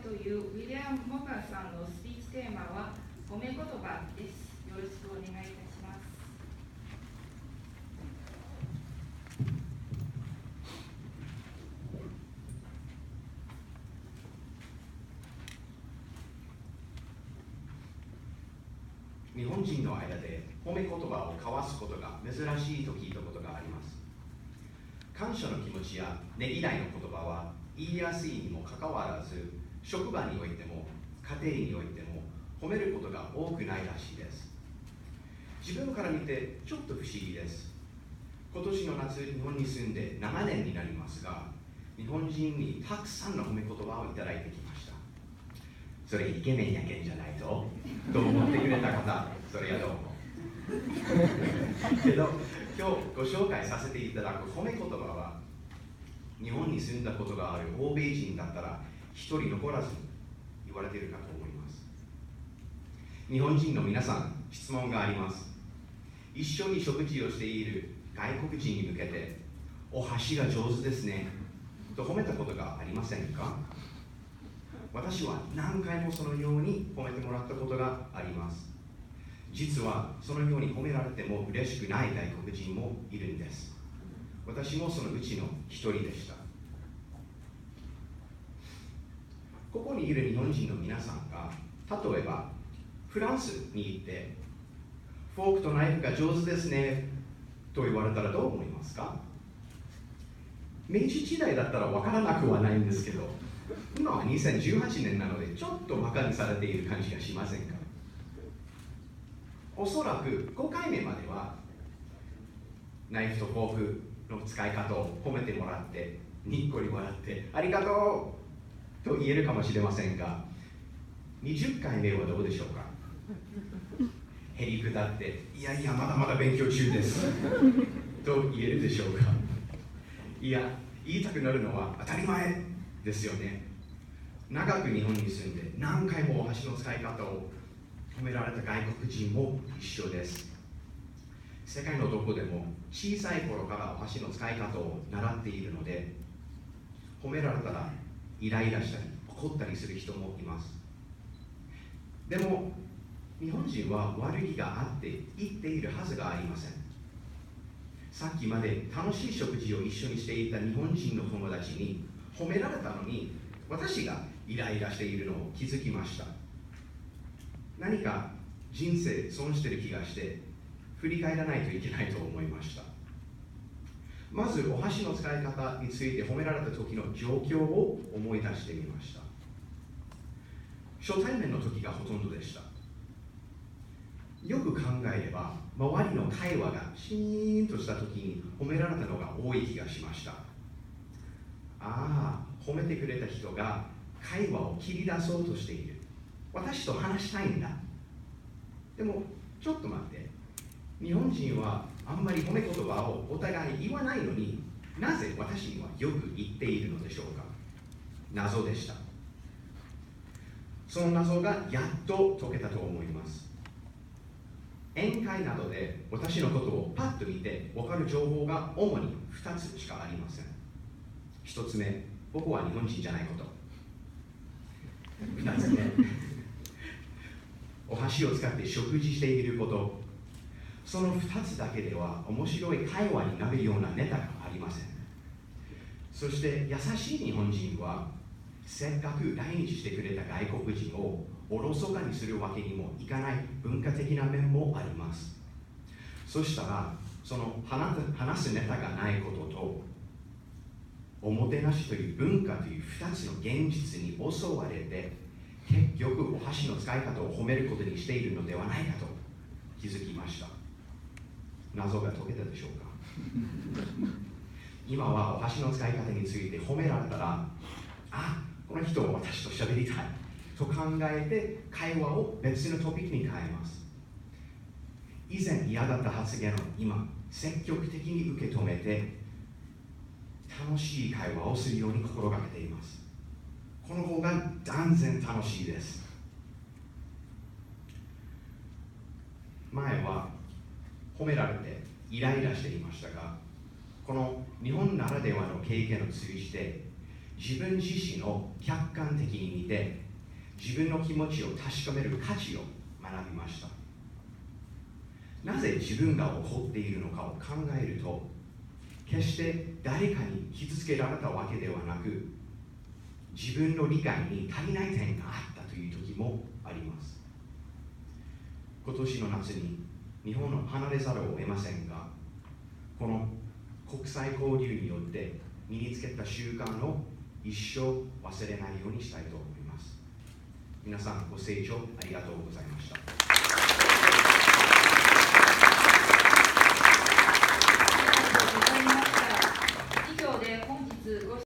というウィリアム・モガーさんのスピーチテーマは褒め言葉です。よろしくお願いいたします。日本人の間で褒め言葉を交わすことが珍しいと聞いたことがあります。感謝の気持ちやねぎらいの言葉は言いやすいにもかかわらず、職場においても家庭においても褒めることが多くないらしいです。自分から見てちょっと不思議です。今年の夏、日本に住んで7年になりますが、日本人にたくさんの褒め言葉をいただいてきました。それイケメンやけんじゃないと思ってくれた方、それはどうもけど今日ご紹介させていただく褒め言葉は、日本に住んだことがある欧米人だったら一人残らずに言われているかと思います。日本人の皆さん、質問があります。一緒に食事をしている外国人に向けて、お箸が上手ですねと褒めたことがありませんか？私は何回もそのように褒めてもらったことがあります。実はそのように褒められても嬉しくない外国人もいるんです。私もそのうちの一人でした。ここにいる日本人の皆さんが、例えばフランスに行ってフォークとナイフが上手ですねと言われたらどう思いますか？明治時代だったら分からなくはないんですけど、今は2018年なのでちょっと馬鹿にされている感じがしませんか？おそらく5回目まではナイフとフォークの使い方を褒めてもらって、にっこり笑ってありがとうと言えるかもしれませんが、20回目はどうでしょうか？へりくだって、いやいやまだまだ勉強中ですと言えるでしょうか？いや、言いたくなるのは当たり前ですよね。長く日本に住んで何回もお箸の使い方を褒められた外国人も一緒です。世界のどこでも小さい頃からお箸の使い方を習っているので、褒められたらイライラしたり怒ったりする人もいます。でも日本人は悪気があって言っているはずがありません。さっきまで楽しい食事を一緒にしていた日本人の友達に褒められたのに、私がイライラしているのを気づきました。何か人生損している気がして振り返らないといけないと思いました。まずお箸の使い方について褒められた時の状況を思い出してみました。初対面の時がほとんどでした。よく考えれば周りの会話がシーンとした時に褒められたのが多い気がしました。ああ、褒めてくれた人が会話を切り出そうとしている。私と話したいんだ。でもちょっと待って、日本人はあんまり褒め言葉をお互い言わないのに、なぜ私にはよく言っているのでしょうか？謎でした。その謎がやっと解けたと思います。宴会などで私のことをパッと見て分かる情報が主に2つしかありません。1つ目、僕は日本人じゃないこと。2つ目、お箸を使って食事していること。その2つだけでは面白い会話になるようなネタがありません。そして優しい日本人は、せっかく来日してくれた外国人をおろそかにするわけにもいかない文化的な面もあります。そしたら、その話すネタがないことと、おもてなしという文化という2つの現実に襲われて、結局お箸の使い方を褒めることにしているのではないかと気づきました。謎が解けたでしょうか？今はお箸の使い方について褒められたら、あ、この人は私と喋りたいと考えて会話を別のトピックに変えます。以前嫌だった発言を今積極的に受け止めて楽しい会話をするように心がけています。この方が断然楽しいです。前は褒められてイライラしていましたが、この日本ならではの経験を通じて自分自身を客観的に見て自分の気持ちを確かめる価値を学びました。なぜ自分が怒っているのかを考えると、決して誰かに傷つけられたわけではなく、自分の理解に足りない点があったという時もあります。今年の夏に日本を離れざるを得ませんが、この国際交流によって身につけた習慣を一生忘れないようにしたいと思います。皆さんご清聴ありがとうございました。